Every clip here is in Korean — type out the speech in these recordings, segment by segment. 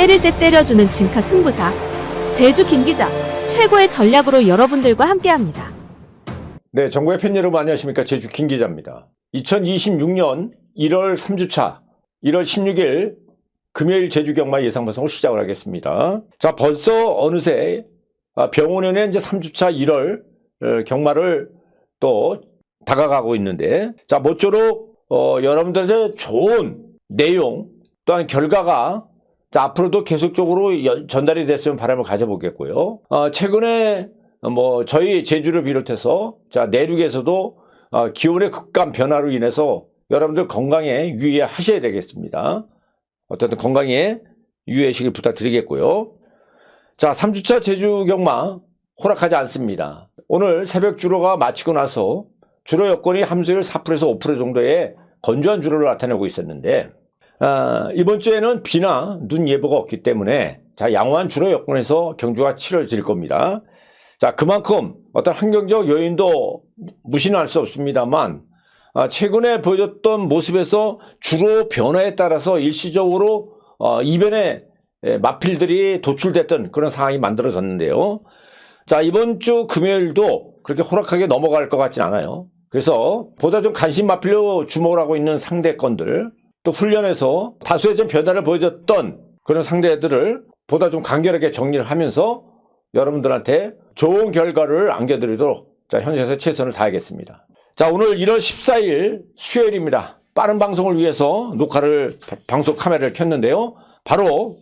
때릴 때 때려주는 진카 승부사 제주 김기자 최고의 전략으로 여러분들과 함께합니다. 네, 정보의 팬 여러분 안녕하십니까? 제주 김기자입니다. 2026년 1월 3주차 1월 16일 금요일 제주 경마 예상방송을 시작을 하겠습니다. 자, 벌써 어느새 병원에 이제 3주차 1월 경마를 또 다가가고 있는데, 자, 모쪼록 여러분들의 좋은 내용 또한 결과가 자, 앞으로도 계속적으로 전달이 됐으면 바람을 가져보겠고요. 최근에 저희 제주를 비롯해서 자, 내륙에서도 기온의 급감 변화로 인해서 여러분들 건강에 유의하셔야 되겠습니다. 어쨌든 건강에 유의하시길 부탁드리겠고요. 자, 3주차 제주 경마 호락하지 않습니다. 오늘 새벽 주로가 마치고 나서 주로 여건이 함수율 4%에서 5% 정도의 건조한 주로를 나타내고 있었는데, 이번 주에는 비나 눈 예보가 없기 때문에 자, 양호한 주로 여건에서 경주가 치러질 겁니다. 자, 그만큼 어떤 환경적 요인도 무시는 할 수 없습니다만, 최근에 보여줬던 모습에서 주로 변화에 따라서 일시적으로 이변의 마필들이 도출됐던 그런 상황이 만들어졌는데요. 자, 이번 주 금요일도 그렇게 호락하게 넘어갈 것 같진 않아요. 그래서 보다 좀 간신 마필로 주목을 하고 있는 상대권들, 또 훈련에서 다수의 좀 변화를 보여줬던 그런 상대들을 보다 좀 간결하게 정리를 하면서 여러분들한테 좋은 결과를 안겨드리도록 자, 현실에서 최선을 다하겠습니다. 자, 오늘 1월 14일 수요일입니다. 빠른 방송을 위해서 방송 카메라를 켰는데요. 바로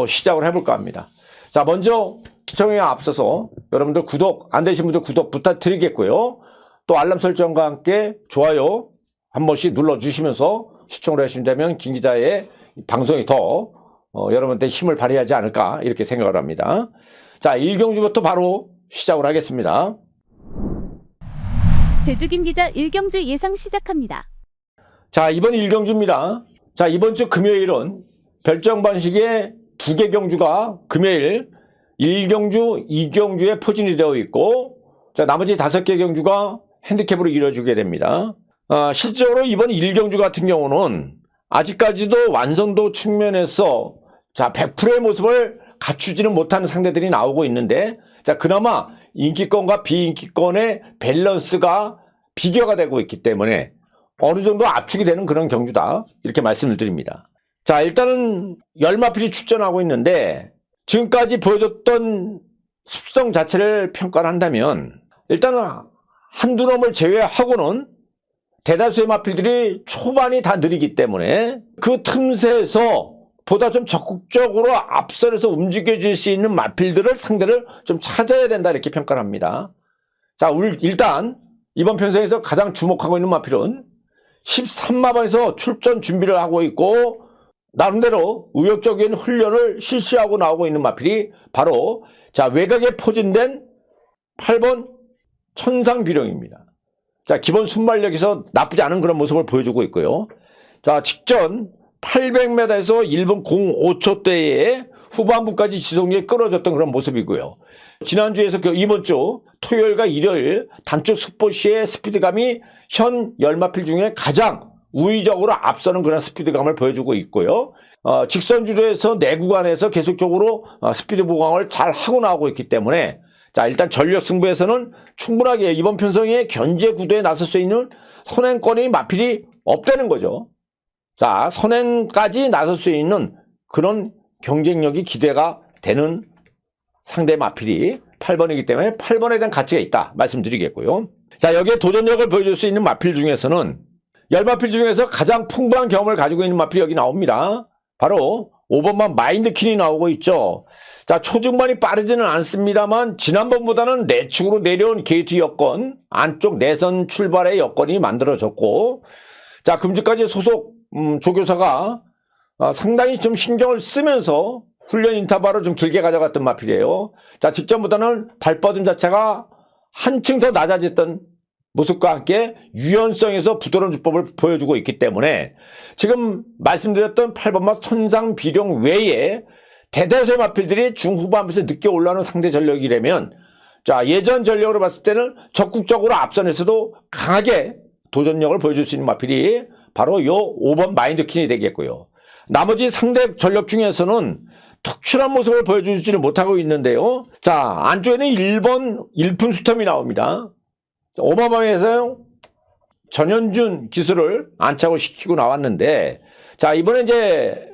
시작을 해볼까 합니다. 자, 먼저 시청에 앞서서 여러분들 구독 안 되신 분들 구독 부탁드리겠고요. 또 알람 설정과 함께 좋아요 한 번씩 눌러주시면서 시청을 하신다면 김 기자의 방송이 더 여러분한테 힘을 발휘하지 않을까 이렇게 생각을 합니다. 자, 1경주부터 바로 시작을 하겠습니다. 제주 김기자 1경주 예상 시작합니다. 자, 이번 1경주입니다. 자, 이번 주 금요일은 별정 방식의 2개 경주가 금요일 1경주, 2경주에 포진이 되어 있고, 자, 나머지 5개 경주가 핸디캡으로 이루어지게 됩니다. 실제로 이번 1경주 같은 경우는 아직까지도 완성도 측면에서 자, 100%의 모습을 갖추지는 못하는 상대들이 나오고 있는데, 자, 그나마 인기권과 비인기권의 밸런스가 비교가 되고 있기 때문에 어느 정도 압축이 되는 그런 경주다 이렇게 말씀을 드립니다. 자, 일단은 열마필이 출전하고 있는데 지금까지 보여줬던 습성 자체를 평가를 한다면 일단은 한두 놈을 제외하고는 대다수의 마필들이 초반이 다 느리기 때문에 그 틈새에서 보다 좀 적극적으로 앞선에서 움직여줄 수 있는 마필들을 상대를 좀 찾아야 된다 이렇게 평가를 합니다. 자, 일단 이번 편성에서 가장 주목하고 있는 마필은 13마방에서 출전 준비를 하고 있고 나름대로 의욕적인 훈련을 실시하고 나오고 있는 마필이 바로 자, 외곽에 포진된 8번 천상비룡입니다. 자, 기본 순발력에서 나쁘지 않은 그런 모습을 보여주고 있고요. 자, 직전 800m에서 1분 05초대에 후반부까지 지속력이 끌어졌던 그런 모습이고요. 지난주에서 이번 주 토요일과 일요일 단축 숙보 시의 스피드감이 현 열마필 중에 가장 우위적으로 앞서는 그런 스피드감을 보여주고 있고요. 직선주로에서 내 구간에서 계속적으로 스피드 보강을 잘 하고 나오고 있기 때문에 자, 일단 전력 승부에서는 충분하게 이번 편성의 견제 구도에 나설 수 있는 선행권의 마필이 없다는 거죠. 자, 선행까지 나설 수 있는 그런 경쟁력이 기대가 되는 상대 마필이 8번이기 때문에 8번에 대한 가치가 있다 말씀드리겠고요. 자, 여기에 도전력을 보여줄 수 있는 마필 중에서는 열마필 중에서 가장 풍부한 경험을 가지고 있는 마필이 여기 나옵니다. 바로 5번만 마인드킨이 나오고 있죠. 자, 초중반이 빠르지는 않습니다만 지난번보다는 내축으로 내려온 게이트 여건, 안쪽 내선 출발의 여건이 만들어졌고, 자, 금주까지 소속 조교사가 상당히 좀 신경을 쓰면서 훈련 인터벌을 좀 길게 가져갔던 마필이에요. 자, 직전보다는 발버둥 자체가 한층 더 낮아졌던 모습과 함께 유연성에서 부드러운 주법을 보여주고 있기 때문에 지금 말씀드렸던 8번마 천상비룡 외에 대다수의 마필들이 중후반부에서 늦게 올라오는 상대 전력이라면 자, 예전 전력으로 봤을 때는 적극적으로 앞선에서도 강하게 도전력을 보여줄 수 있는 마필이 바로 요 5번 마인드킨이 되겠고요. 나머지 상대 전력 중에서는 특출한 모습을 보여주지를 못하고 있는데요. 자, 안쪽에는 1번 일품 스톰이 나옵니다. 오마방에서 전현준 기술을 안착을 시키고 나왔는데, 자, 이번에 이제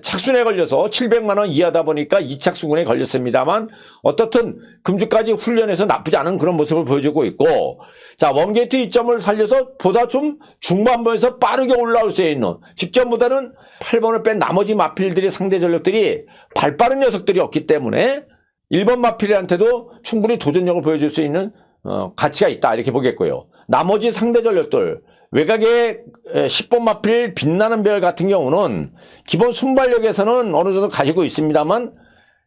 착순에 걸려서 700만 원 이하다 보니까 2착순에 걸렸습니다만 어떻든 금주까지 훈련해서 나쁘지 않은 그런 모습을 보여주고 있고, 자, 웜게이트 이점을 살려서 보다 좀 중반부에서 빠르게 올라올 수 있는, 직전보다는 8번을 뺀 나머지 마필들이 상대 전력들이 발빠른 녀석들이었기 때문에 1번 마필한테도 충분히 도전력을 보여줄 수 있는 가치가 있다, 이렇게 보겠고요. 나머지 상대 전력들, 외곽의 10번 마필 빛나는 별 같은 경우는 기본 순발력에서는 어느 정도 가지고 있습니다만,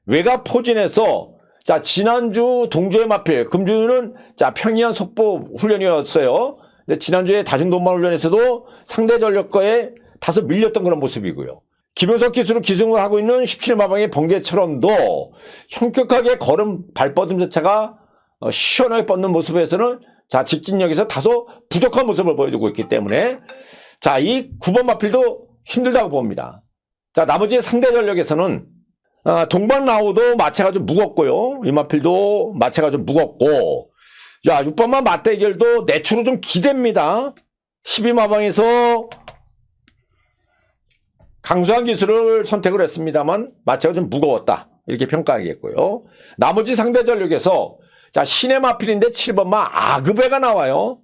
외곽 포진에서, 자, 지난주 동조의 마필, 금주는 자, 평이한 속보 훈련이었어요. 근데 지난주에 다중동반 훈련에서도 상대 전력과에 다소 밀렸던 그런 모습이고요. 김효석 기술을 기승을 하고 있는 17마방의 번개처럼도 현격하게 걸음 발뻗음 자체가 시원하게 뻗는 모습에서는, 자, 직진력에서 다소 부족한 모습을 보여주고 있기 때문에, 자, 이 9번 마필도 힘들다고 봅니다. 자, 나머지 상대 전력에서는 동방 라오도 마체가 좀 무겁고요. 이 마필도 마체가 좀 무겁고, 자, 6번마 맞대결도 내추로 좀 기대입니다. 12마방에서 강수한 기술을 선택을 했습니다만 마체가 좀 무거웠다, 이렇게 평가하겠고요. 나머지 상대 전력에서, 자, 신의 마필인데 7번마 아그베가 나와요.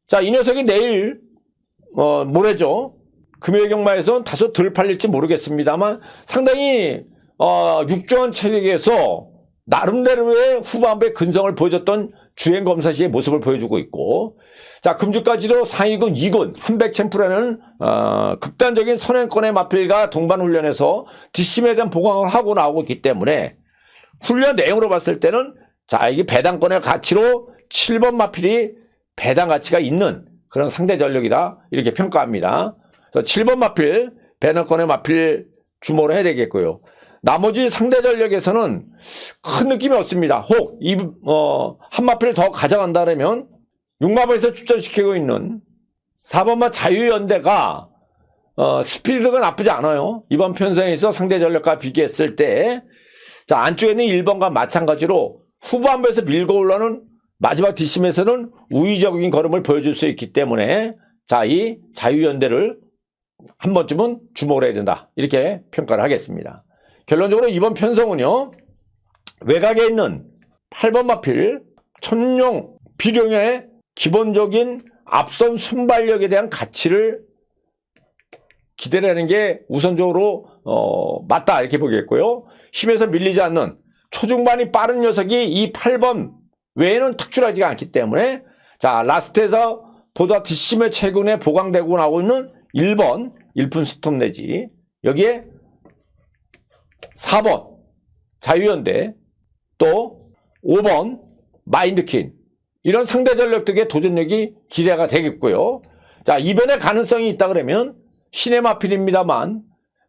자, 이 녀석이 내일 모레죠, 금요일 경마에서는 다소 덜 팔릴지 모르겠습니다만 상당히 육조원 체격에서 나름대로의 후반부의 근성을 보여줬던 주행 검사시의 모습을 보여주고 있고, 자, 금주까지도 상위군 2군 한백챔프라는 극단적인 선행권의 마필과 동반훈련에서 뒷심에 대한 보강을 하고 나오고 있기 때문에 훈련 내용으로 봤을 때는, 자, 이게 배당권의 가치로 7번 마필이 배당 가치가 있는 그런 상대 전력이다, 이렇게 평가합니다. 그래서 7번 마필, 배당권의 마필 주목을 해야 되겠고요. 나머지 상대 전력에서는 큰 느낌이 없습니다. 혹 한 마필을 더 가져간다면 6마방에서 출전시키고 있는 4번마 자유연대가 스피드가 나쁘지 않아요. 이번 편성에서 상대 전력과 비교했을 때, 자, 안쪽에는 1번과 마찬가지로 후반부에서 밀고 올라오는 마지막 뒷심에서는 우위적인 걸음을 보여줄 수 있기 때문에, 자, 이 자유연대를 한 번쯤은 주목을 해야 된다, 이렇게 평가를 하겠습니다. 결론적으로 이번 편성은요, 외곽에 있는 8번 마필 천룡 비룡의 기본적인 앞선 순발력에 대한 가치를 기대하는 게 우선적으로 맞다, 이렇게 보겠고요. 힘에서 밀리지 않는 초중반이 빠른 녀석이 이 8번 외에는 특출하지가 않기 때문에, 자, 라스트에서 보다 뒷심의 최근에 보강되고 나오고 있는 1번 일품 스톰 내지, 여기에 4번 자유연대, 또 5번 마인드킨, 이런 상대 전력들의 도전력이 기대가 되겠고요. 자, 이변의 가능성이 있다 그러면 신의 마필입니다만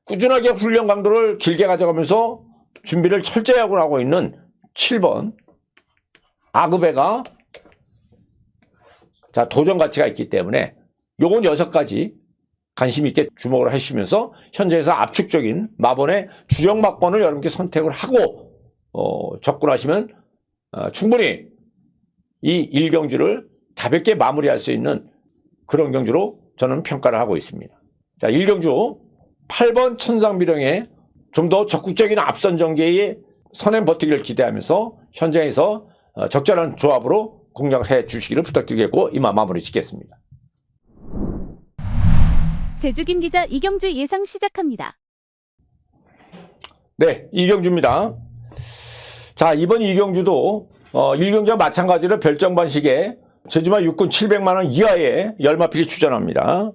꾸준하게 훈련 강도를 길게 가져가면서 준비를 철저히 하고 있는 7번 아그베가, 자, 도전 가치가 있기 때문에 요건 6가지 관심 있게 주목을 하시면서 현재에서 압축적인 마번의 주력 막번을 여러분께 선택을 하고 접근하시면 충분히 이 1경주를 가볍게 마무리할 수 있는 그런 경주로 저는 평가를 하고 있습니다. 자, 1경주 8번 천상비룡의 좀 더 적극적인 앞선 전개의 선행 버티기를 기대하면서 현장에서 적절한 조합으로 공략해 주시기를 부탁드리겠고, 이만 마무리 짓겠습니다. 제주 김 기자 이경주 예상 시작합니다. 네, 이경주입니다. 자, 이번 이경주도 1경주와 마찬가지로 별정 반식에 제주마 6군 700만 원 이하의 열마필이 출전합니다.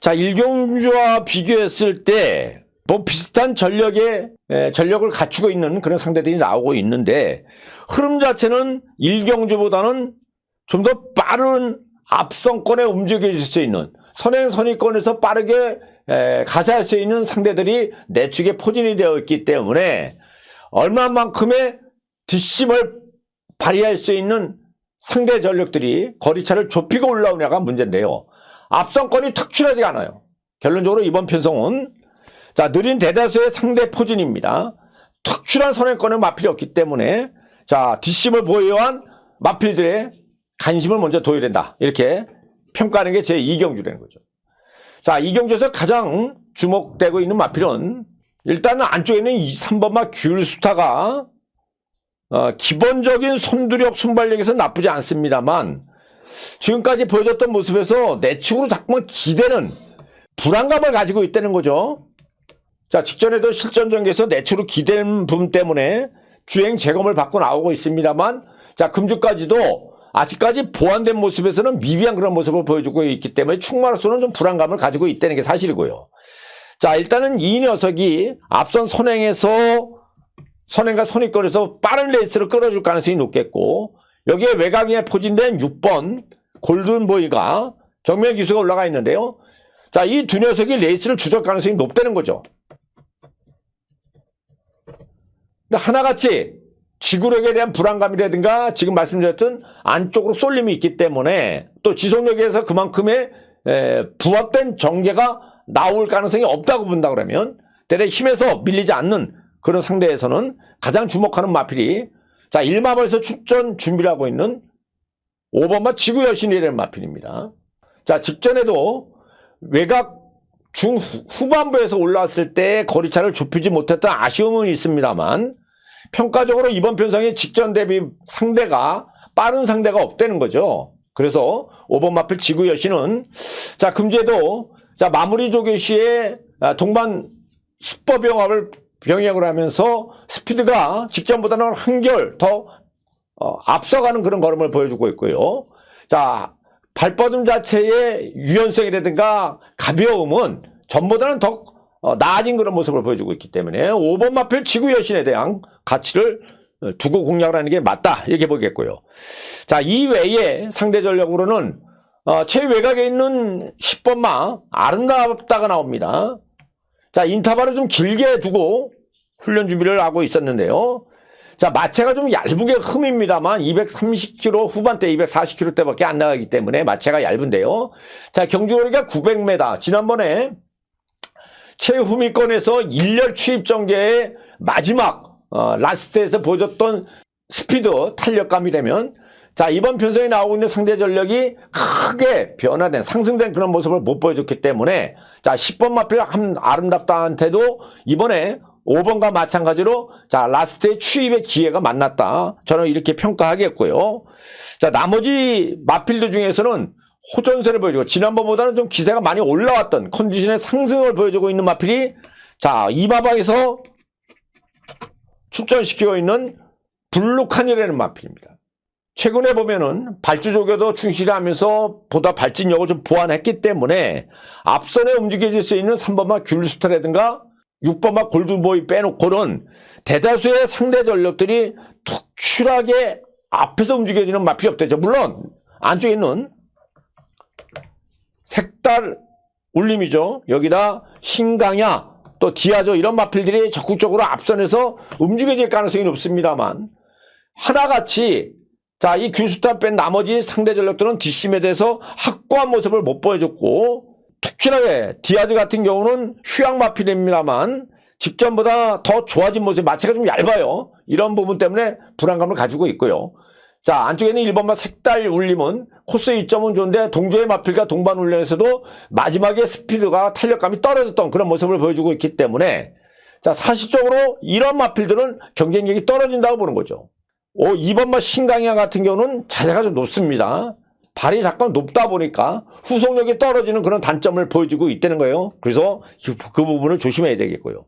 자, 1경주와 비교했을 때 뭐 비슷한 전력을 갖추고 있는 그런 상대들이 나오고 있는데, 흐름 자체는 1경주보다는 좀 더 빠른 앞선권에 움직여질 수 있는, 선행 선의권에서 빠르게 가세할 수 있는 상대들이 내축에 포진이 되어 있기 때문에 얼마만큼의 뒷심을 발휘할 수 있는 상대 전력들이 거리차를 좁히고 올라오냐가 문제인데요. 앞선권이 특출하지가 않아요. 결론적으로 이번 편성은, 자, 느린 대다수의 상대 포진입니다. 특출한 선행권의 마필이 없기 때문에 자, 뒷심을 보유한 마필들의 관심을 먼저 둬야 된다. 이렇게 평가하는 게 제 2경주라는 거죠. 자, 2경주에서 가장 주목되고 있는 마필은 일단은 안쪽에 있는 3번마 귤스타가 기본적인 손두력, 순발력에서 나쁘지 않습니다만 지금까지 보여줬던 모습에서 내측으로 자꾸만 기대는 불안감을 가지고 있다는 거죠. 자, 직전에도 실전 전개에서 내측으로 기대는 부분 때문에 주행 재검을 받고 나오고 있습니다만 자, 금주까지도 아직까지 보완된 모습에서는 미비한 그런 모습을 보여주고 있기 때문에 충마로서는 좀 불안감을 가지고 있다는 게 사실이고요. 자, 일단은 이 녀석이 앞선 선행과 선입권에서 빠른 레이스를 끌어줄 가능성이 높겠고 여기에 외곽에 포진된 6번 골든보이가 정면 기수가 올라가 있는데요. 자, 이 두 녀석이 레이스를 주도할 가능성이 높다는 거죠. 근데 하나같이 지구력에 대한 불안감이라든가 지금 말씀드렸던 안쪽으로 쏠림이 있기 때문에 또 지속력에서 그만큼의 부합된 전개가 나올 가능성이 없다고 본다 그러면 대략 힘에서 밀리지 않는 그런 상대에서는 가장 주목하는 마필이 자, 1마벌에서 출전 준비를 하고 있는 5번마 지구여신이라는 마필입니다. 자, 직전에도 외곽 중후반부에서 올라왔을 때 거리차를 좁히지 못했던 아쉬움은 있습니다만 평가적으로 이번 편성의 직전 대비 상대가 빠른 상대가 없다는 거죠. 그래서 5번 마필 지구여신은 자, 금주에도 자, 마무리 조교 시에 동반 병역을 하면서 스피드가 직전보다는 한결 더 앞서가는 그런 걸음을 보여주고 있고요. 자, 발버둥 자체의 유연성이라든가 가벼움은 전보다는 더 나아진 그런 모습을 보여주고 있기 때문에 5번 마필 지구여신에 대한 가치를 두고 공략을 하는 게 맞다 이렇게 보겠고요. 자, 이외에 상대 전력으로는 최외곽에 있는 10번마 아름답다가 나옵니다. 자, 인터벌을 좀 길게 두고 훈련 준비를 하고 있었는데요. 자, 마체가 좀 얇은 게 흠입니다만 230km 후반대 240km대밖에 안 나가기 때문에 마체가 얇은데요. 자, 경주거리가 900m. 지난번에 최후미권에서 1열 추입 전개의 마지막 라스트에서 보여줬던 스피드 탄력감이라면 자, 이번 편성에 나오고 있는 상대 전력이 크게 변화된 상승된 그런 모습을 못 보여줬기 때문에 자, 10번 마필 아름답다한테도 이번에 5번과 마찬가지로 자, 라스트의 추입의 기회가 만났다. 저는 이렇게 평가하겠고요. 자, 나머지 마필들 중에서는 호전세를 보여주고 지난번보다는 좀 기세가 많이 올라왔던 컨디션의 상승을 보여주고 있는 마필이 자, 이마방에서 출전시키고 있는 블루칸이라는 마필입니다. 최근에 보면은 발주 조교도 충실히 하면서 보다 발진력을 좀 보완했기 때문에 앞선에 움직여질 수 있는 3번마 귤스타라든가 6번마 골든보이 빼놓고는 대다수의 상대 전력들이 특출하게 앞에서 움직여지는 마필이 없대죠. 물론 안쪽에 있는 색달 울림이죠. 여기다 신강야 또 디아조 이런 마필들이 적극적으로 앞선에서 움직여질 가능성이 높습니다만 하나같이 자, 이 귤스타 뺀 나머지 상대 전력들은 뒷심에 대해서 확고한 모습을 못 보여줬고 특히나게 디아즈 같은 경우는 휴양 마필입니다만 직전보다 더 좋아진 모습, 마체가 좀 얇아요. 이런 부분 때문에 불안감을 가지고 있고요. 자, 안쪽에 있는 1번마 색달 울림은 코스 이점은 좋은데 동조의 마필과 동반 훈련에서도 마지막에 스피드가 탄력감이 떨어졌던 그런 모습을 보여주고 있기 때문에 자, 사실적으로 이런 마필들은 경쟁력이 떨어진다고 보는 거죠. 2번마 신강야 같은 경우는 자세가 좀 높습니다. 발이 잠깐 높다 보니까 후속력이 떨어지는 그런 단점을 보여주고 있다는 거예요. 그래서 그 부분을 조심해야 되겠고요.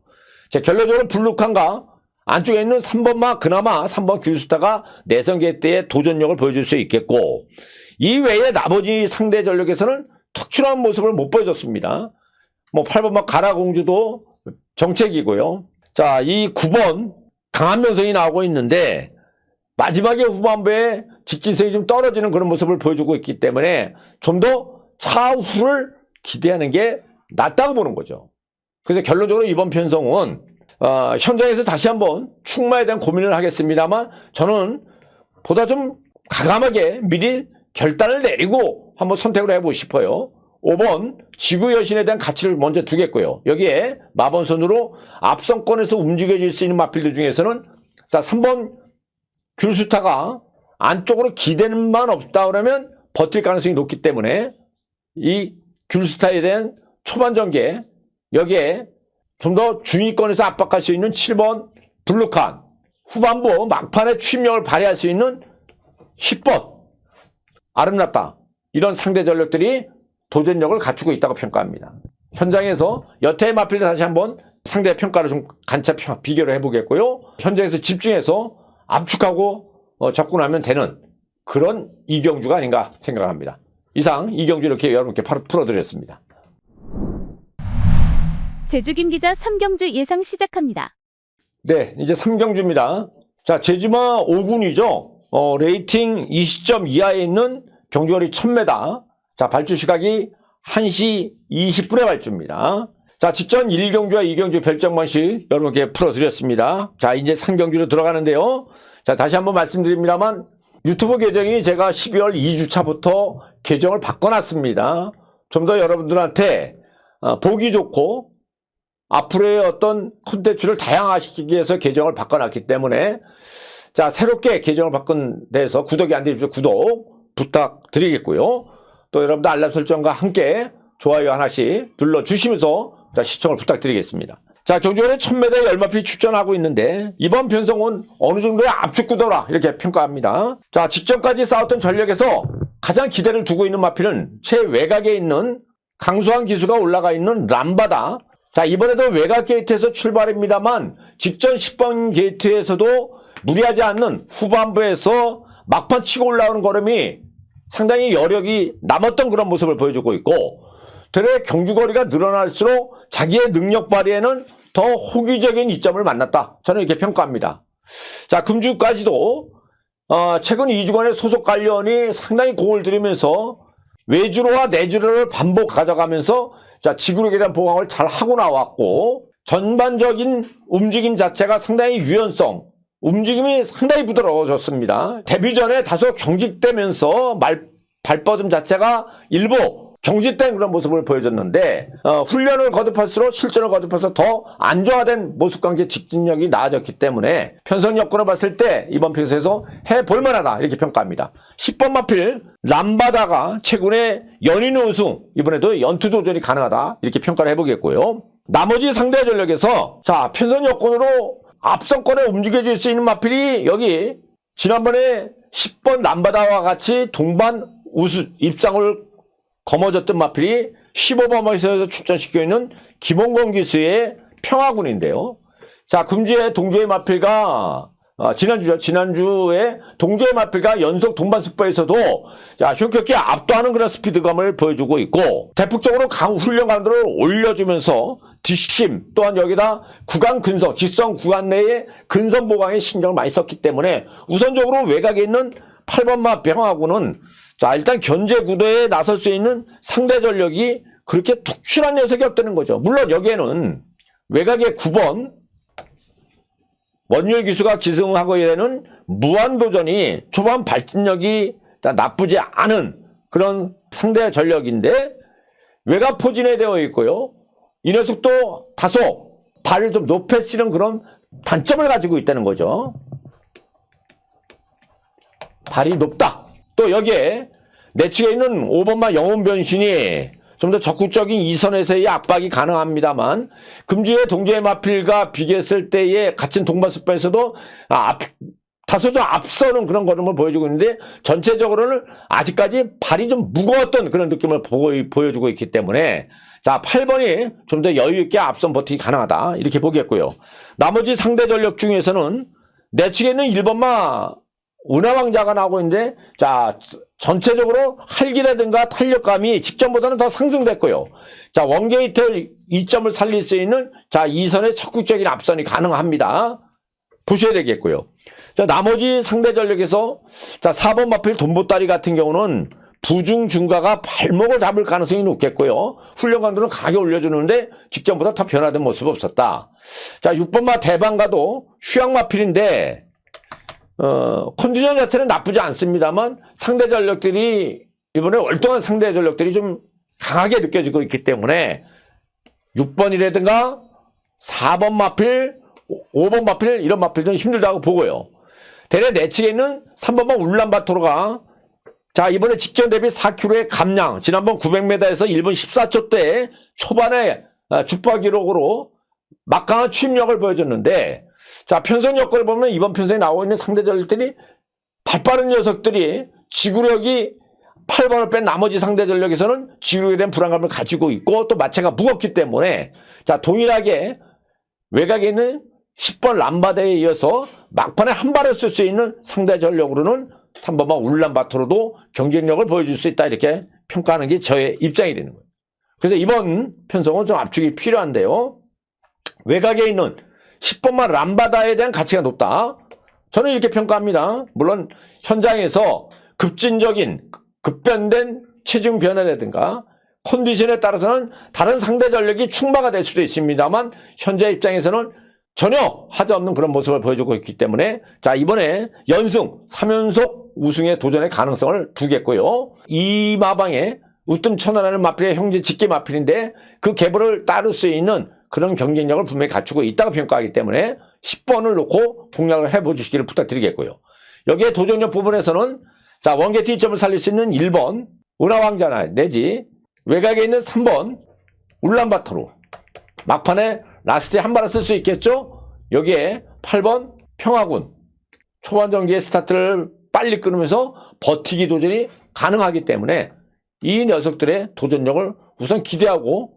자, 결론적으로 블루칸과 안쪽에 있는 3번마 그나마 3번 귤스타가 내성계 때의 도전력을 보여줄 수 있겠고 이외에 나머지 상대 전력에서는 특출한 모습을 못 보여줬습니다. 뭐 8번마 가라공주도 정책이고요. 자, 이 9번 강한 면성이 나오고 있는데 마지막에 후반부에 직진성이 좀 떨어지는 그런 모습을 보여주고 있기 때문에 좀 더 차후를 기대하는 게 낫다고 보는 거죠. 그래서 결론적으로 이번 편성은 현장에서 다시 한번 충마에 대한 고민을 하겠습니다만 저는 보다 좀 과감하게 미리 결단을 내리고 한번 선택을 해보고 싶어요. 5번 지구 여신에 대한 가치를 먼저 두겠고요. 여기에 마번선으로 앞선권에서 움직여질 수 있는 마필들 중에서는 자 3번 귤스타가 안쪽으로 기대는만 없다 그러면 버틸 가능성이 높기 때문에 이 귤스타에 대한 초반 전개 여기에 좀 더 중위권에서 압박할 수 있는 7번 블루칸 후반부 막판에 취임력을 발휘할 수 있는 10번 아름답다 이런 상대 전력들이 도전력을 갖추고 있다고 평가합니다. 현장에서 여태의 마필들 다시 한번 상대 평가를 좀 간차 비교를 해보겠고요. 현장에서 집중해서 압축하고 접근하면 되는 그런 이경주가 아닌가 생각합니다. 이상 이경주 이렇게 여러분께 풀어드렸습니다. 제주 김 기자 3경주 예상 시작합니다. 네, 이제 3경주입니다. 자, 제주마 5군이죠. 레이팅 20점 이하에 있는 경주거리 1000m. 자, 발주 시각이 1시 20분에 발주입니다. 자, 직전 1경주와 2경주 별점 방식 여러분께 풀어드렸습니다. 자, 이제 3경주로 들어가는데요. 자, 다시 한번 말씀드립니다만 유튜브 계정이 제가 12월 2주차부터 계정을 바꿔놨습니다. 좀 더 여러분들한테 보기 좋고 앞으로의 어떤 콘텐츠를 다양화시키기 위해서 계정을 바꿔놨기 때문에 자, 새롭게 계정을 바꾼 데서 구독이 안 되면 구독 부탁드리겠고요. 또 여러분들 알람 설정과 함께 좋아요 하나씩 눌러주시면서 자, 시청을 부탁드리겠습니다. 자, 경주거리 1000m에 열마필이 출전하고 있는데 이번 편성은 어느 정도의 압축 구도라 이렇게 평가합니다. 자, 직전까지 싸웠던 전력에서 가장 기대를 두고 있는 마필은 최외곽에 있는 강수한 기수가 올라가 있는 람바다. 자, 이번에도 외곽 게이트에서 출발입니다만 직전 10번 게이트에서도 무리하지 않는 후반부에서 막판 치고 올라오는 걸음이 상당히 여력이 남았던 그런 모습을 보여주고 있고 되레 경주거리가 늘어날수록 자기의 능력 발휘에는 더 호기적인 이점을 만났다. 저는 이렇게 평가합니다. 자, 금주까지도 최근 2주간의 소속 관련이 상당히 공을 들이면서 외주로와 내주로를 반복 가져가면서 자, 지구력에 대한 보강을 잘 하고 나왔고 전반적인 움직임 자체가 상당히 유연성, 움직임이 상당히 부드러워졌습니다. 데뷔 전에 다소 경직되면서 발버둥 자체가 일부 경직된 그런 모습을 보여줬는데 훈련을 거듭할수록 실전을 거듭해서 더 안정화된 모습 관계 직진력이 나아졌기 때문에 편성 여건을 봤을 때 이번 편성에서 해볼 만하다 이렇게 평가합니다. 10번 마필 람바다가 최근에 연인 우승 이번에도 연투 도전이 가능하다 이렇게 평가를 해보겠고요. 나머지 상대 전력에서 자, 편성 여건으로 앞선권에 움직여질 수 있는 마필이 여기 지난번에 10번 람바다와 같이 동반 우수 입상을 거머졌던 마필이 15번 마필에서 출전시켜 있는 김홍건 기수의 평화군인데요. 자, 금주에 동주의 마필과 지난주에 동주의 마필과 연속 동반 스퍼에서도 자, 현격히 압도하는 그런 스피드감을 보여주고 있고 대폭적으로 훈련 강도를 올려주면서 뒷심 또한 여기다 구간 근성, 직선 구간 내에 근선 보강에 신경을 많이 썼기 때문에 우선적으로 외곽에 있는 8번마 평화군은 자, 일단 견제 구도에 나설 수 있는 상대 전력이 그렇게 툭출한 녀석이 없다는 거죠. 물론 여기에는 외곽의 9번 원율 기수가 기승하고 이래는 무한도전이 초반 발진력이 나쁘지 않은 그런 상대 전력인데 외곽 포진에 되어 있고요. 이 녀석도 다소 발을 좀 높여 쓰는 그런 단점을 가지고 있다는 거죠. 발이 높다. 또 여기에 내측에 있는 5번마 영혼 변신이 좀 더 적극적인 이선에서의 압박이 가능합니다만 금주의 동주의 마필과 비교했을 때의 같은 동반수법에서도 다소 좀 앞서는 그런 걸음을 보여주고 있는데 전체적으로는 아직까지 발이 좀 무거웠던 그런 느낌을 보여주고 있기 때문에 자, 8번이 좀 더 여유있게 앞선 버티기 가능하다 이렇게 보겠고요. 나머지 상대 전력 중에서는 내측에 있는 1번마 은하왕자가 나오고 있는데 자, 전체적으로 활기라든가 탄력감이 직전보다는 더 상승됐고요. 자, 원게이트 2점을 살릴 수 있는 자, 2선의 적극적인 앞선이 가능합니다. 보셔야 되겠고요. 자, 나머지 상대 전력에서 자, 4번 마필 돈보따리 같은 경우는 부중 중가가 발목을 잡을 가능성이 높겠고요. 훈련 강도는 강하게 올려주는데 직전보다 더 변화된 모습이 없었다. 자, 6번마 대방가도 휴양 마필인데 컨디션 자체는 나쁘지 않습니다만 상대 전력들이 이번에 월등한 상대 전력들이 좀 강하게 느껴지고 있기 때문에 6번이라든가 4번 마필, 5번 마필 이런 마필들은 힘들다고 보고요. 대략 내측에 있는 3번만 울란바토르가 자 이번에 직전 대비 4km의 감량 지난번 900m에서 1분 14초대 초반에 주파 기록으로 막강한 추임력을 보여줬는데 자 편성 여건을 보면 이번 편성에 나오고 있는 상대 전력들이 발빠른 녀석들이 지구력이 8번을 뺀 나머지 상대 전력에서는 지구력에 대한 불안감을 가지고 있고 또 마체가 무겁기 때문에 자 동일하게 외곽에 있는 10번 람바다에 이어서 막판에 한 발을 쓸 수 있는 상대 전력으로는 3번만 울란바토르도 경쟁력을 보여줄 수 있다 이렇게 평가하는 게 저의 입장이 되는 거예요. 그래서 이번 편성은 좀 압축이 필요한데요. 외곽에 있는 10번만 람바다에 대한 가치가 높다. 저는 이렇게 평가합니다. 물론 현장에서 급진적인 급변된 체중 변화라든가 컨디션에 따라서는 다른 상대 전력이 충마가 될 수도 있습니다만 현재 입장에서는 전혀 하자없는 그런 모습을 보여주고 있기 때문에 자 이번에 연승 3연속 우승에 도전의 가능성을 두겠고요. 이 마방에 우뜸천하라는 마필의 형제 직계 마필인데 그 계보를 따를 수 있는 그런 경쟁력을 분명히 갖추고 있다고 평가하기 때문에 10번을 놓고 공략을 해보시기를 부탁드리겠고요. 여기에 도전력 부분에서는 자 원게티 이점을 살릴 수 있는 1번 은하왕자나 내지 외곽에 있는 3번 울란바토르 막판에 라스트에 한 발을 쓸 수 있겠죠. 여기에 8번 평화군 초반 전기의 스타트를 빨리 끊으면서 버티기 도전이 가능하기 때문에 이 녀석들의 도전력을 우선 기대하고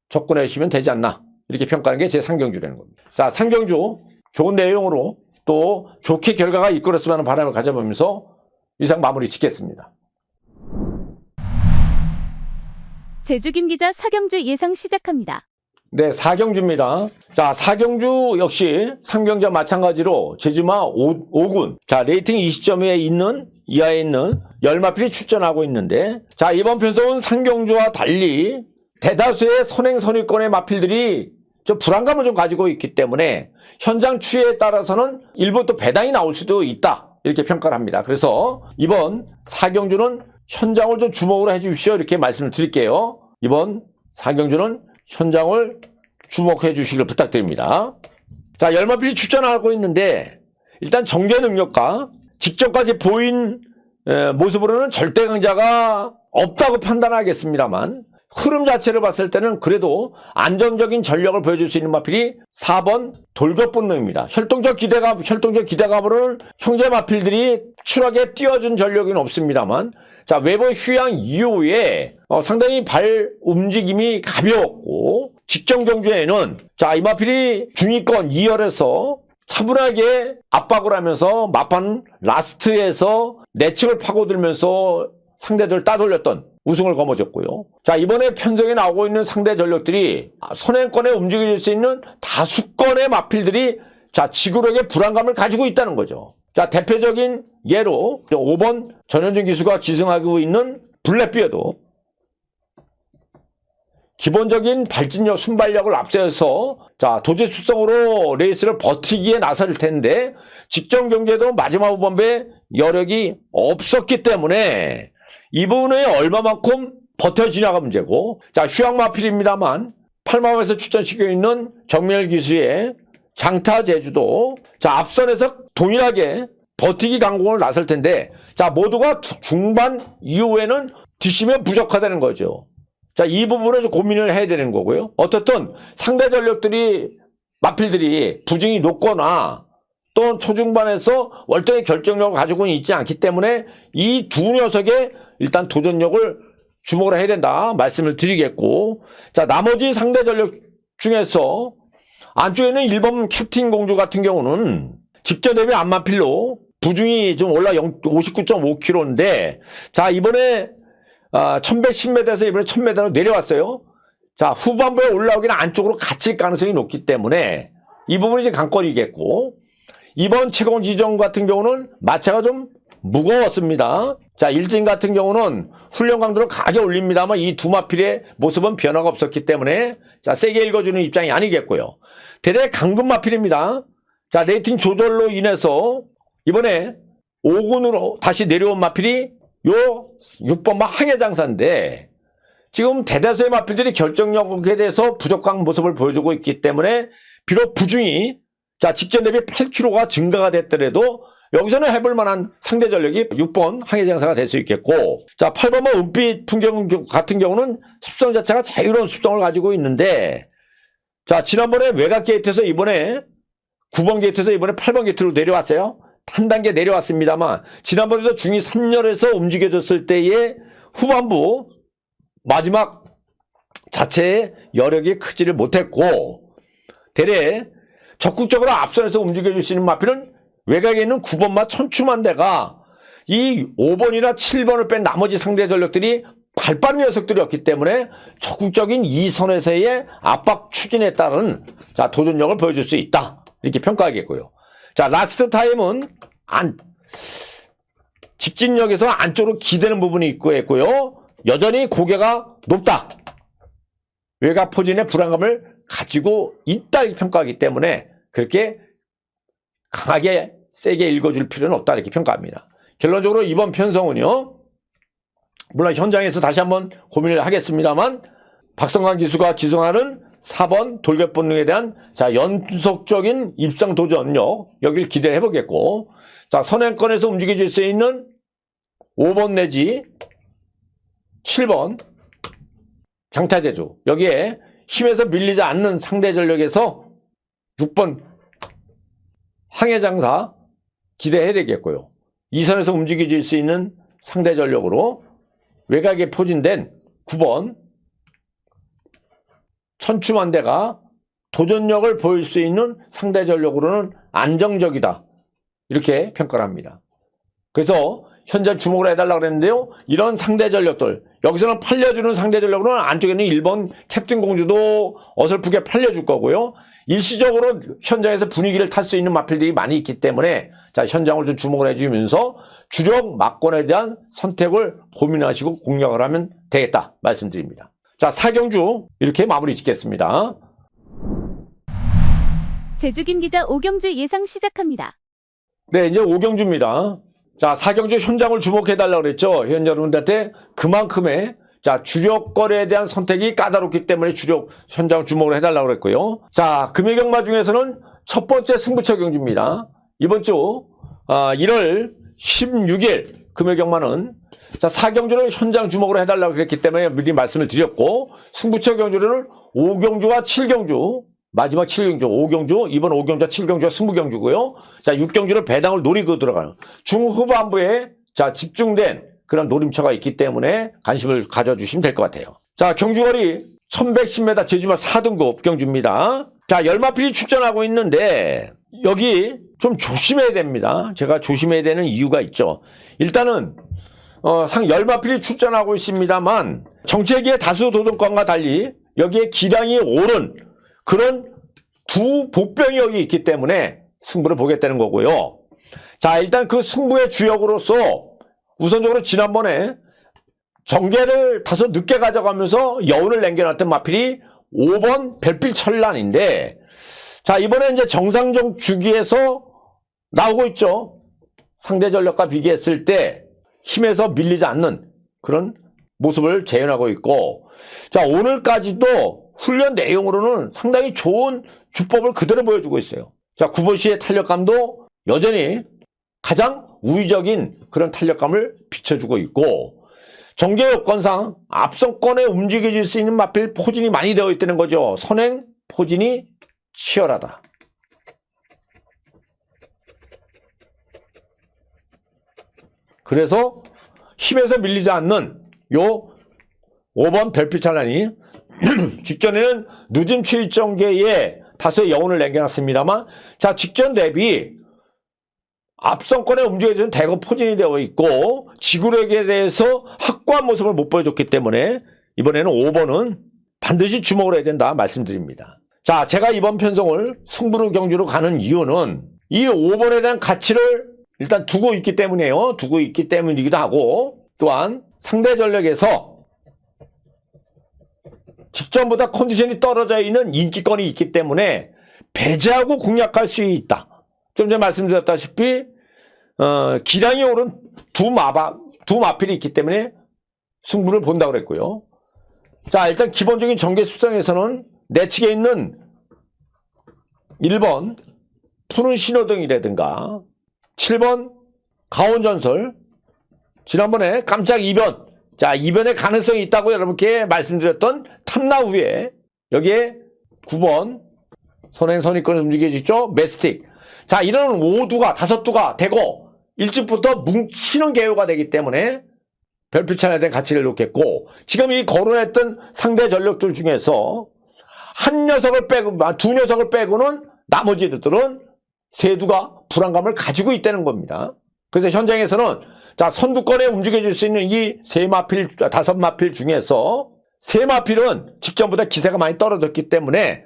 접근해 주시면 되지 않나 이렇게 평가하는 게 제 상경주라는 겁니다. 자 상경주 좋은 내용으로 또 좋게 결과가 이끌었으면 하는 바람을 가져보면서 이상 마무리 짓겠습니다. 제주 김 기자 사경주 예상 시작합니다. 네, 사경주입니다. 자, 사경주 역시 삼경주와 마찬가지로 제주마 5군. 자, 레이팅 20점에 있는, 이하에 있는 열마필이 출전하고 있는데, 자, 이번 편성은 삼경주와 달리 대다수의 선행선의권의 마필들이 좀 불안감을 좀 가지고 있기 때문에 현장 추이에 따라서는 일부 또 배당이 나올 수도 있다. 이렇게 평가를 합니다. 그래서 이번 사경주는 현장을 좀 주목을 해 주십시오. 이렇게 말씀을 드릴게요. 이번 사경주는 현장을 주목해 주시길 부탁드립니다. 자, 열마필이 출전하고 있는데 일단 정제 능력과 직전까지 보인 모습으로는 절대 강자가 없다고 판단하겠습니다만 흐름 자체를 봤을 때는 그래도 안정적인 전력을 보여줄 수 있는 마필이 4번 돌격본능입니다. 혈통적 기대감으로는 형제 마필들이 추락에 띄워준 전력은 없습니다만 자 외부 휴양 이후에 상당히 발 움직임이 가벼웠고 직전 경주에는 자 이 마필이 중위권 2열에서 차분하게 압박을 하면서 막판 라스트에서 내측을 파고들면서 상대들 따돌렸던 우승을 거머쥐었고요. 자 이번에 편성에 나오고 있는 상대 전력들이 선행권에 움직일 수 있는 다수권의 마필들이 자 지구력의 불안감을 가지고 있다는 거죠. 자 대표적인 예로 5번 전현준 기수가 기승하고 있는 블랙비어도 기본적인 발진력, 순발력을 앞세워서 자 도제수성으로 레이스를 버티기에 나설 텐데 직전 경제도 마지막 후반부에 여력이 없었기 때문에 이 부분에 얼마만큼 버텨지냐가 문제고 자 휴양마필입니다만 8마음에서 출전시켜 있는 정밀 기수의 장타 제주도 자 앞선에서 동일하게 버티기 강공을 나설 텐데 자 모두가 중반 이후에는 뒷심에 부족하다는 거죠. 자 이 부분을 좀 고민을 해야 되는 거고요. 어떻든 상대 전력들이 마필들이 부진이 높거나 또 초중반에서 월등히 결정력을 가지고는 있지 않기 때문에 이 두 녀석의 일단 도전력을 주목을 해야 된다 말씀을 드리겠고 자 나머지 상대 전력 중에서 안쪽에는 1번 캡틴 공주 같은 경우는 직전 대비 안마필로 부중이 좀 올라 59.5kg인데 자 이번에 1110m에서 이번에 1000m로 내려왔어요. 자 후반부에 올라오기는 안쪽으로 갇힐 가능성이 높기 때문에 이 부분이 이제 관건이겠고 이번 채공 지정 같은 경우는 마차가 좀 무거웠습니다. 자 일진 같은 경우는 훈련 강도를 가게 올립니다만 이 두 마필의 모습은 변화가 없었기 때문에 자 세게 읽어주는 입장이 아니겠고요. 대략 강근 마필입니다. 자 레이팅 조절로 인해서 이번에 5군으로 다시 내려온 마필이 요 6번마 항해장사인데 지금 대다수의 마필들이 결정력에 대해서 부족한 모습을 보여주고 있기 때문에 비록 부중이 자 직전 대비 8kg가 증가가 됐더라도 여기서는 해볼 만한 상대 전력이 6번 항해장사가 될 수 있겠고, 자 8번은 은빛 풍경 같은 경우는 습성 자체가 자유로운 습성을 가지고 있는데, 자 지난번에 외곽 게이트에서 이번에 9번 게이트에서 이번에 8번 게이트로 내려왔어요. 한 단계 내려왔습니다만 지난번에도 중위 3열에서 움직여졌을 때의 후반부 마지막 자체의 여력이 크지를 못했고, 대래 적극적으로 앞선에서 움직여줄 수 있는 마필은 외곽에 있는 9번마 천추만대가 이 5번이나 7번을 뺀 나머지 상대 전력들이 발빠른 녀석들이었기 때문에 적극적인 2선에서의 압박 추진에 따른 자 도전력을 보여줄 수 있다, 이렇게 평가하겠고요. 자 라스트 타임은 직진력에서 안쪽으로 기대는 부분이 있고요. 여전히 고개가 높다, 외곽 포진의 불안감을 가지고 있다, 이렇게 평가하기 때문에 그렇게 강하게 세게 읽어줄 필요는 없다, 이렇게 평가합니다. 결론적으로 이번 편성은요, 물론 현장에서 다시 한번 고민을 하겠습니다만 박성광 기수가 기승하는 4번 돌격 본능에 대한 자 연속적인 입상 도전력, 여기를 기대해 보겠고, 자 선행권에서 움직여질 수 있는 5번 내지 7번 장타제주, 여기에 힘에서 밀리지 않는 상대 전력에서 6번 항해장사 기대해야 되겠고요. 2선에서 움직여질 수 있는 상대 전력으로 외곽에 포진된 9번 천추만대가 도전력을 보일 수 있는 상대 전력으로는 안정적이다, 이렇게 평가를 합니다. 그래서 현재 주목을 해달라고 그랬는데요, 이런 상대 전력들, 여기서는 팔려주는 상대 전력으로는 안쪽에는 1번 캡틴 공주도 어설프게 팔려줄 거고요. 일시적으로 현장에서 분위기를 탈 수 있는 마필들이 많이 있기 때문에 자 현장을 좀 주목을 해주면서 주력 막권에 대한 선택을 고민하시고 공략을 하면 되겠다 말씀드립니다. 자 4경주 이렇게 마무리 짓겠습니다. 제주김 기자 5경주 예상 시작합니다. 네, 이제 5경주입니다. 자 4경주 현장을 주목해달라고 그랬죠. 현 여러분들한테 그만큼의 자 주력 거래에 대한 선택이 까다롭기 때문에 주력 현장 주목을 해달라고 그랬고요. 자 금요 경마 중에서는 첫 번째 승부처 경주입니다. 이번 주 1월 16일 금요 경마는 자 4경주를 현장 주목을 해달라고 그랬기 때문에 미리 말씀을 드렸고, 승부처 경주는 5경주와 7경주, 마지막 7경주, 5경주, 이번 5경주와 7경주와 승부경주고요. 자 6경주를 배당을 노리고 들어가는 중후반부에 자 집중된 그런 노림처가 있기 때문에 관심을 가져주시면 될 것 같아요. 자 경주거리 1110m 제주마 4등급 경주입니다. 자 열마필이 출전하고 있는데 여기 좀 조심해야 됩니다. 제가 조심해야 되는 이유가 있죠. 일단은 열마필이 출전하고 있습니다만 정체기의 다수 도전권과 달리 여기에 기량이 오른 그런 두 복병이 여기 있기 때문에 승부를 보겠다는 거고요. 자 일단 그 승부의 주역으로서 우선적으로 지난번에 정계를 다소 늦게 가져가면서 여운을 남겨놨던 마필이 5번 별빛 천란인데, 자 이번에 이제 정상적 주기에서 나오고 있죠. 상대 전력과 비교했을 때 힘에서 밀리지 않는 그런 모습을 재현하고 있고, 자 오늘까지도 훈련 내용으로는 상당히 좋은 주법을 그대로 보여주고 있어요. 자 9번 시의 탄력감도 여전히 가장 우위적인 그런 탄력감을 비춰주고 있고, 정계 여건상 앞선권에 움직여질 수 있는 마필 포진이 많이 되어 있다는 거죠. 선행 포진이 치열하다. 그래서 힘에서 밀리지 않는 요 5번 별빛 찬란이 직전에는 늦은 최일정계에 다소의 여운을 남겨놨습니다만, 자 직전 대비 앞선권에 움직여지는 대거 포진이 되어 있고 지구력에 대해서 확고한 모습을 못 보여줬기 때문에 이번에는 5번은 반드시 주목을 해야 된다 말씀드립니다. 자 제가 이번 편성을 승부로 경주로 가는 이유는 이 5번에 대한 가치를 일단 두고 있기 때문이에요. 두고 있기 때문이기도 하고, 또한 상대 전력에서 직전보다 컨디션이 떨어져 있는 인기권이 있기 때문에 배제하고 공략할 수 있다. 좀 전에 말씀드렸다시피 기량이 오른 두 마필이 있기 때문에 승부를 본다고 그랬고요. 자, 일단 기본적인 전개 습성에서는 내측에 있는 1번 푸른 신호등이라든가 7번 가온전설, 지난번에 깜짝 이변, 자, 이변의 가능성이 있다고 여러분께 말씀드렸던 탐나 후에 여기에 9번 선행선의권을 움직여주죠. 메스틱. 자, 이런 5두가 5두가 되고 일찍부터 뭉치는 개요가 되기 때문에 별표 차이에 대한 가치를 놓겠고, 지금 이 거론했던 상대 전력들 중에서 한 녀석을 빼고, 두 녀석을 빼고는 나머지들은 세두가 불안감을 가지고 있다는 겁니다. 그래서 현장에서는 자, 선두권에 움직여줄 수 있는 이 세 마필, 5마필 중에서 세 마필은 직전보다 기세가 많이 떨어졌기 때문에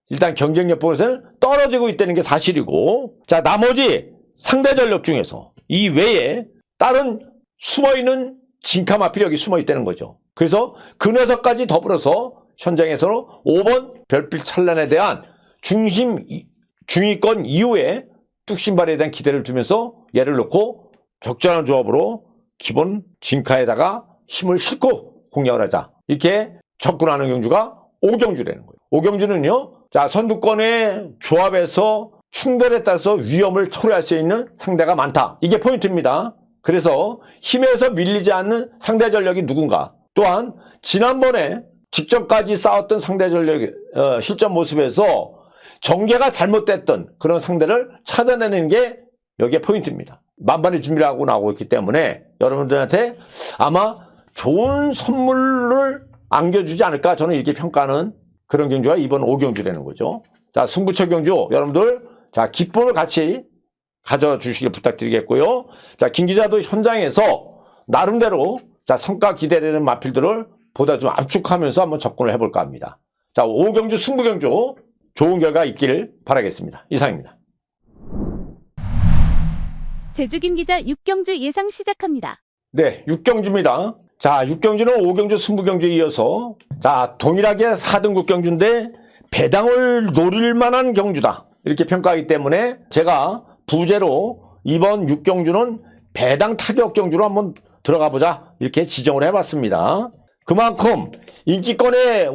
일단 경쟁력 부분에서는 떨어지고 있다는 게 사실이고, 자, 나머지 상대 전력 중에서 이 외에 다른 숨어있는 진카 마필이 여기 숨어있다는 거죠. 그래서 그 녀석까지 더불어서 현장에서는 5번 별빛 찬란에 대한 중위권 이후에 뚝심발에 대한 기대를 두면서 얘를 놓고 적절한 조합으로 기본 진카에다가 힘을 싣고 공략을 하자, 이렇게 접근하는 경주가 5경주라는 거예요. 5경주는요, 자, 선두권의 조합에서 충돌에 따라서 위험을 초래할 수 있는 상대가 많다, 이게 포인트입니다. 그래서 힘에서 밀리지 않는 상대 전력이 누군가, 또한 지난번에 직전까지 싸웠던 상대 전력 실전 모습에서 전개가 잘못됐던 그런 상대를 찾아내는 게 여기에 포인트입니다. 만반의 준비를 하고 나오고 있기 때문에 여러분들한테 아마 좋은 선물을 안겨주지 않을까, 저는 이렇게 평가하는 그런 경주가 이번 5경주라는 거죠. 자, 승부처 경주 여러분들, 자, 기본을 같이 가져주시길 부탁드리겠고요. 자, 김 기자도 현장에서 나름대로 자, 성과 기대되는 마필들을 보다 좀 압축하면서 한번 접근을 해볼까 합니다. 자, 5경주 승부경주 좋은 결과 있기를 바라겠습니다. 이상입니다. 제주 김 기자 6경주 예상 시작합니다. 네, 6경주입니다. 자, 6경주는 5경주 승부경주에 이어서 자, 동일하게 4등급 경주인데 배당을 노릴 만한 경주다, 이렇게 평가하기 때문에 제가 부제로 이번 6경주는 배당 타격 경주로 한번 들어가 보자, 이렇게 지정을 해봤습니다. 그만큼 인기권에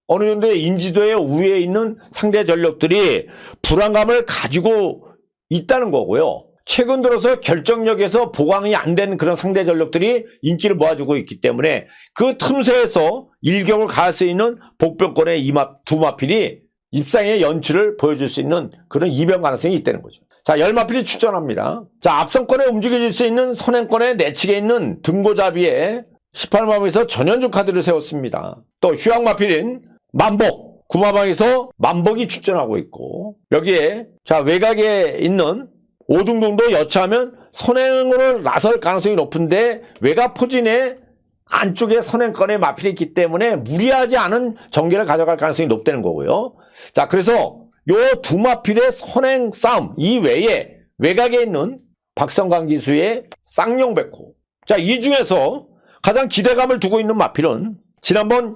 어느 정도의 인지도의 우위에 있는 상대 전력들이 불안감을 가지고 있다는 거고요. 최근 들어서 결정력에서 보강이 안 된 그런 상대 전력들이 인기를 모아주고 있기 때문에 그 틈새에서 일격을 가할 수 있는 복병권의 두 마필이 입상의 연출을 보여줄 수 있는 그런 이변 가능성이 있다는 거죠. 자, 10마필이 출전합니다. 자, 앞선권에 움직여줄 수 있는 선행권의 내측에 있는 등고잡이에 18마방에서 전현주 카드를 세웠습니다. 또 휴양마필인 만복, 9마방에서 만복이 출전하고 있고, 여기에 자, 외곽에 있는 오등동도 여차하면 선행으로 나설 가능성이 높은데 외곽 포진에 안쪽에 선행권의 마필이 있기 때문에 무리하지 않은 전개를 가져갈 가능성이 높다는 거고요. 자, 그래서 요 두 마필의 선행 싸움 이외에 외곽에 있는 박성광 기수의 쌍용백호, 자, 이 중에서 가장 기대감을 두고 있는 마필은 지난번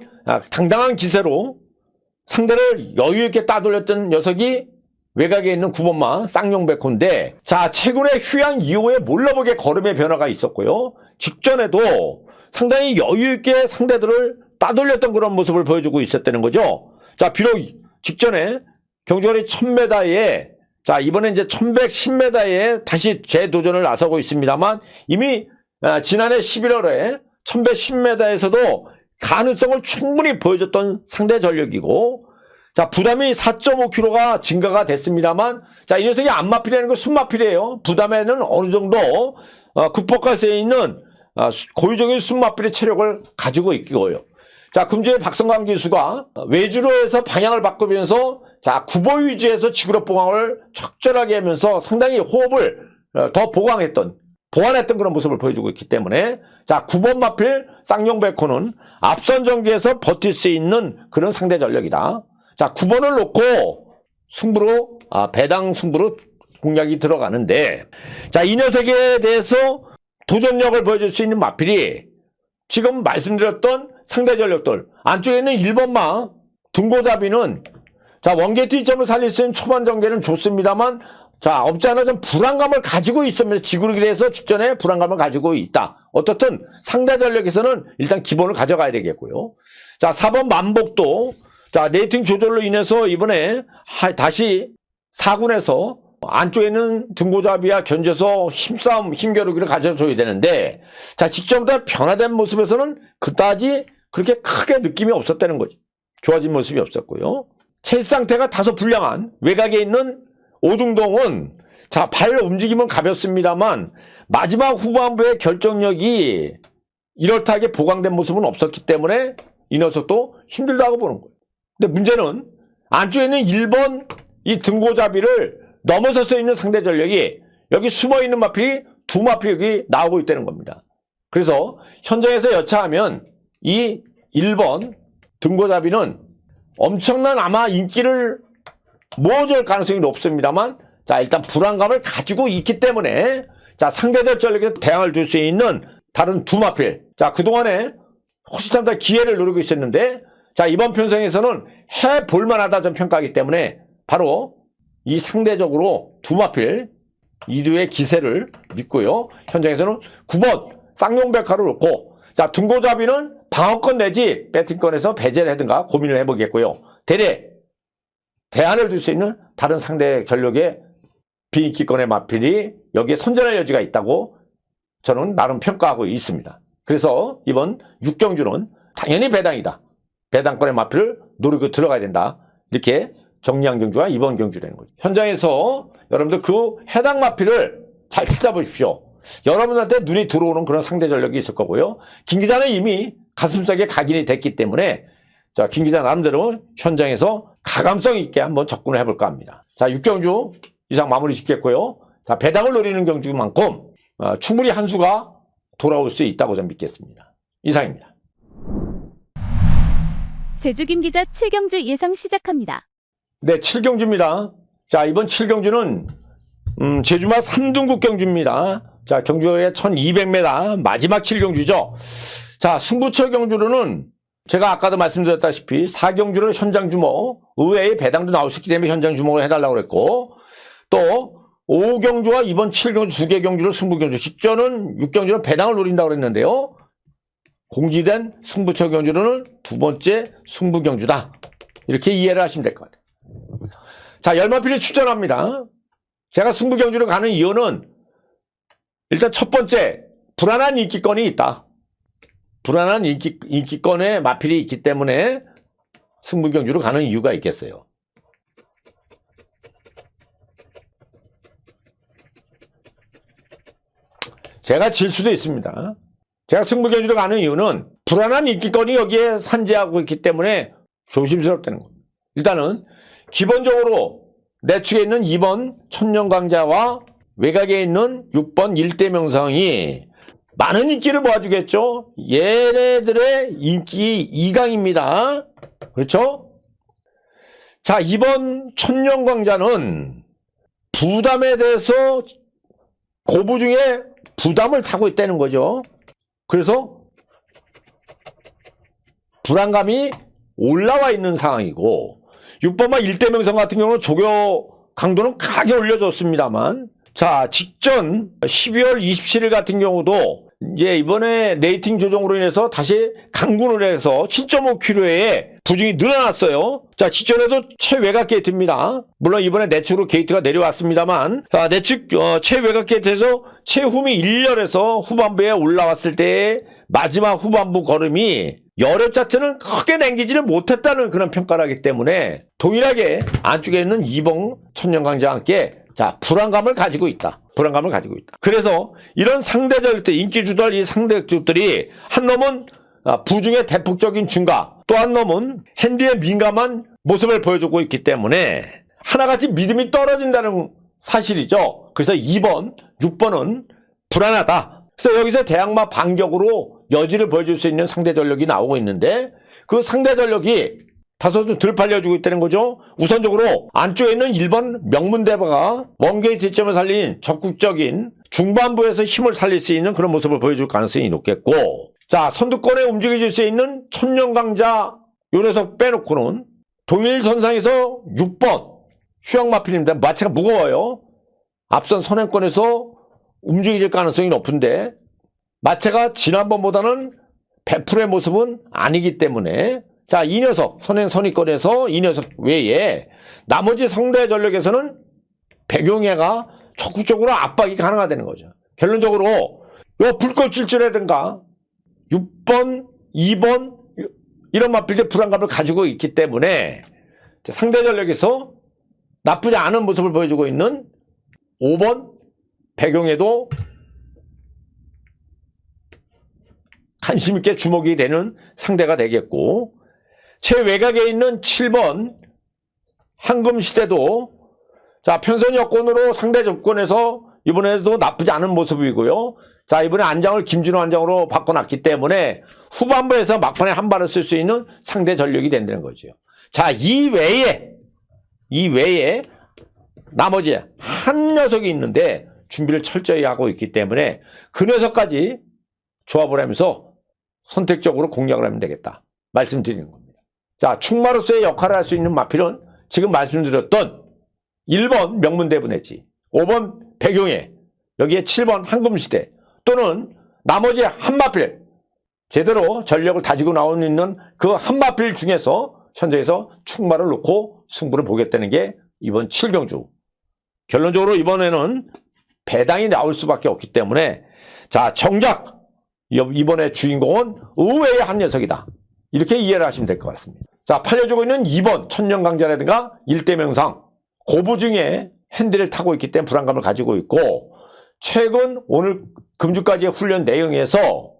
당당한 기세로 상대를 여유있게 따돌렸던 녀석이 외곽에 있는 9번마 쌍용백호인데, 자, 최근에 휴양 이후에 몰라보게 걸음의 변화가 있었고요. 직전에도 상당히 여유있게 상대들을 따돌렸던 그런 모습을 보여주고 있었다는 거죠. 자, 비록 직전에 경주거리 1000m에, 자, 이번에 이제 1110m에 다시 재도전을 나서고 있습니다만, 이미 지난해 11월에 1110m에서도 가능성을 충분히 보여줬던 상대 전력이고, 자, 부담이 4.5kg가 증가가 됐습니다만, 자, 이 녀석이 안마필이라는 건 순마필이에요. 부담에는 어느 정도 극복할 수 있는 고유적인 순마필의 체력을 가지고 있고요. 자, 금주에 박성광 기수가 외주로 해서 방향을 바꾸면서 자, 구보 위주에서 지구력 보강을 적절하게 하면서 상당히 호흡을 더 보완했던 그런 모습을 보여주고 있기 때문에, 자, 9번 마필 쌍용백호는 앞선 경기에서 버틸 수 있는 그런 상대 전력이다. 자, 9번을 놓고 승부로, 배당 승부로 공략이 들어가는데, 자, 이 녀석에 대해서 도전력을 보여줄 수 있는 마필이 지금 말씀드렸던 상대 전력들, 안쪽에 있는 1번마 등고잡이는 자, 원게이트 2점을 살릴 수 있는 초반 전개는 좋습니다만 자, 없지 않아 좀 불안감을 가지고 있으면서 지구력에 대해서 직전에 불안감을 가지고 있다. 어떻든 상대 전력에서는 일단 기본을 가져가야 되겠고요. 자, 4번 만복도 자, 레이팅 조절로 인해서 이번에 다시 4군에서 안쪽에 있는 등고잡이와 견져서 힘싸움, 힘겨루기를 가져줘야 되는데 자, 직전보다 변화된 모습에서는 그다지 그렇게 크게 느낌이 없었다는 거죠. 좋아진 모습이 없었고요. 체질 상태가 다소 불량한 외곽에 있는 오중동은 자, 발 움직임은 가볍습니다만 마지막 후반부의 결정력이 이렇다하게 보강된 모습은 없었기 때문에 이 녀석도 힘들다고 보는 거예요. 근데 문제는 안쪽에 있는 1번 이 등고잡이를 넘어서서 있는 상대 전력이 여기 숨어있는 마필이 두 마필이 여기 나오고 있다는 겁니다. 그래서 현장에서 여차하면 이 1번 등고잡이는 엄청난 아마 인기를 모아줄 가능성이 높습니다만 자, 일단 불안감을 가지고 있기 때문에 자, 상대적 전력에 대항을 줄 수 있는 다른 두 마필 자, 그동안에 호시탐탐 기회를 노리고 있었는데 자, 이번 편성에서는 해볼 만하다 전 평가하기 때문에 바로 이 상대적으로 두 마필 이두의 기세를 믿고요. 현장에서는 9번 쌍용백화를 놓고 자, 등고잡이는 방어권 내지 배팅권에서 배제를 하든가 고민을 해보겠고요. 대안을 줄 수 있는 다른 상대 전력의 비인기권의 마필이 여기에 선전할 여지가 있다고 저는 나름 평가하고 있습니다. 그래서 이번 6경주는 당연히 배당이다. 배당권의 마필을 노리고 들어가야 된다. 이렇게 정리한 경주가 이번 경주라는 거죠. 현장에서 여러분들 그 해당 마필을 잘 찾아보십시오. 여러분한테 눈이 들어오는 그런 상대 전력이 있을 거고요. 김 기자는 이미 가슴속에 각인이 됐기 때문에 자, 김 기자 나름대로 현장에서 가감성 있게 한번 접근을 해볼까 합니다. 자, 6경주 이상 마무리 짓겠고요. 자, 배당을 노리는 경주만큼 충분히 한 수가 돌아올 수 있다고 저는 믿겠습니다. 이상입니다. 제주 김 기자 7경주 예상 시작합니다. 네, 7경주입니다. 자, 이번 7경주는 제주마 3등급 경주입니다. 자, 경주에 1200m 마지막 7경주죠. 자, 승부처 경주로는 제가 아까도 말씀드렸다시피 4경주를 현장 주목, 의외의 배당도 나올 수 있기 때문에 현장 주목을 해달라고 그랬고 또 5경주와 이번 7경주 두 개 경주를 승부경주, 직전은 6경주는 배당을 노린다고 그랬는데요. 공지된 승부처 경주로는 두 번째 승부경주다. 이렇게 이해를 하시면 될 것 같아요. 자, 열마필이 출전합니다. 제가 승부경주로 가는 이유는 일단 첫 번째, 불안한 인기권이 있다. 불안한 인기권의 마필이 있기 때문에 승부경주로 가는 이유가 있겠어요. 제가 질 수도 있습니다. 제가 승부경주로 가는 이유는 불안한 인기권이 여기에 산재하고 있기 때문에 조심스럽다는 겁니다. 일단은 기본적으로 내 축에 있는 2번 천년강자와 외곽에 있는 6번 일대명성이 많은 인기를 모아주겠죠. 얘네들의 인기 2강입니다. 그렇죠? 자, 2번 천년강자는 부담에 대해서 고부 중에 부담을 타고 있다는 거죠. 그래서 불안감이 올라와 있는 상황이고 6번마 일대명성 같은 경우는 조교 강도는 강하게 올려줬습니다만 자, 직전 12월 27일 같은 경우도 이제 이번에 레이팅 조정으로 인해서 다시 강군을 해서 7.5km의 부중이 늘어났어요. 자, 직전에도 최외곽 게이트입니다. 물론 이번에 내측으로 게이트가 내려왔습니다만 내측 최외곽 게이트에서 최후미 1열에서 후반부에 올라왔을 때의 마지막 후반부 걸음이 여력 자체는 크게 남기지는 못했다는 그런 평가를 하기 때문에 동일하게 안쪽에 있는 2번 천년강자와 함께 자, 불안감을 가지고 있다. 불안감을 가지고 있다. 그래서 이런 상대적 때 인기 주도할 이 상대적들이 한 놈은 부중의 대폭적인 증가, 또 한 놈은 핸디에 민감한 모습을 보여주고 있기 때문에 하나같이 믿음이 떨어진다는 사실이죠. 그래서 2번, 6번은 불안하다. 그래서 여기서 대항마 반격으로 여지를 보여줄 수 있는 상대 전력이 나오고 있는데 그 상대 전력이 다소 좀 덜 팔려주고 있다는 거죠. 우선적으로 안쪽에 있는 1번 명문대바가 원게이트 시점을 살린 적극적인 중반부에서 힘을 살릴 수 있는 그런 모습을 보여줄 가능성이 높겠고 자, 선두권에 움직여줄 수 있는 천년강자 요 녀석 빼놓고는 동일선상에서 6번 휴양마필입니다. 마체가 무거워요. 앞선 선행권에서 움직일 가능성이 높은데 마체가 지난번보다는 100%의 모습은 아니기 때문에 자, 이 녀석 선행 선의권에서 이 녀석 외에 나머지 상대 전력에서는 백용해가 적극적으로 압박이 가능하다는 거죠. 결론적으로 요 불꽃질주라든가 6번, 2번 이런 맞빌드 불안감을 가지고 있기 때문에 상대 전력에서 나쁘지 않은 모습을 보여주고 있는 5번 백용해도 관심 있게 주목이 되는 상대가 되겠고 최외곽에 있는 7번 황금시대도 자, 편선 여건으로 상대 접근에서 이번에도 나쁘지 않은 모습이고요. 자, 이번에 안장을 김진호 안장으로 바꿔놨기 때문에 후반부에서 막판에 한 발을 쓸 수 있는 상대 전력이 된다는 거죠. 자, 이 외에 나머지 한 녀석이 있는데 준비를 철저히 하고 있기 때문에 그 녀석까지 조합을 하면서 선택적으로 공략을 하면 되겠다 말씀드리는 겁니다. 자, 충마로서의 역할을 할 수 있는 마필은 지금 말씀드렸던 1번 명문대분해지, 5번 백용해, 여기에 7번 황금시대 또는 나머지 한마필 제대로 전력을 다지고 나오고 있는 그 한마필 중에서 현장에서 충마를 놓고 승부를 보겠다는 게 이번 7경주. 결론적으로 이번에는 배당이 나올 수밖에 없기 때문에 자, 정작 이번에 주인공은 의외의 한 녀석이다. 이렇게 이해를 하시면 될 것 같습니다. 자, 팔려주고 있는 2번 천년강자라든가 일대명상 고부 중에 핸들을 타고 있기 때문에 불안감을 가지고 있고 최근 오늘 금주까지의 훈련 내용에서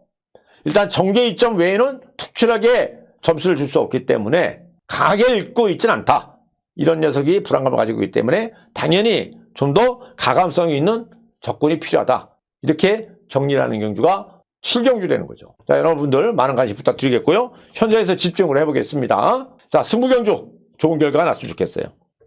일단 정계 이점 외에는 특출하게 점수를 줄 수 없기 때문에 강하게 읽고 있지는 않다. 이런 녀석이 불안감을 가지고 있기 때문에 당연히 좀 더 가감성이 있는 접근이 필요하다. 이렇게 정리하는 경주가 7경주 되는 거죠. 자, 여러분들 많은 관심 부탁드리겠고요. 현장에서 집중을 해보겠습니다. 자, 승부경주 좋은 결과가 났으면 좋겠어요.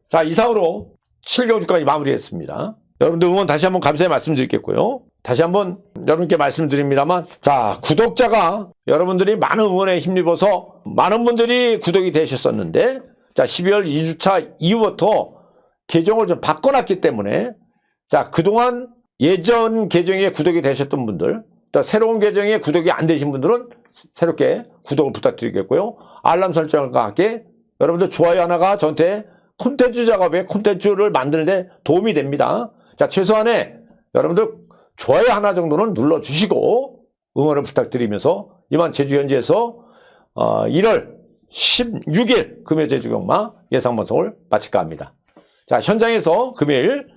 자, 이상으로 7경주까지 마무리했습니다. 여러분들 응원 다시 한번 감사의 말씀드리겠고요. 다시 한번 여러분께 말씀드립니다만 자, 구독자가 여러분들이 많은 응원에 힘입어서 많은 분들이 구독이 되셨었는데 자, 12월 2주차 이후부터 계정을 좀 바꿔놨기 때문에 자, 그동안 예전 계정에 구독이 되셨던 분들 또 새로운 계정에 구독이 안 되신 분들은 새롭게 구독을 부탁드리겠고요. 알람 설정과 함께 여러분들 좋아요 하나가 저한테 콘텐츠 작업에 콘텐츠를 만드는데 도움이 됩니다. 자, 최소한의 여러분들 좋아요 하나 정도는 눌러주시고 응원을 부탁드리면서 이만 제주 현지에서 1월 16일 금요 제주경마 예상방송을 마칠까 합니다. 자, 현장에서 금요일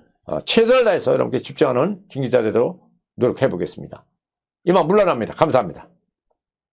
최선을 다해서 여러분께 집중하는 김 기자 되도록 노력해 보겠습니다. 이만 물러납니다. 감사합니다.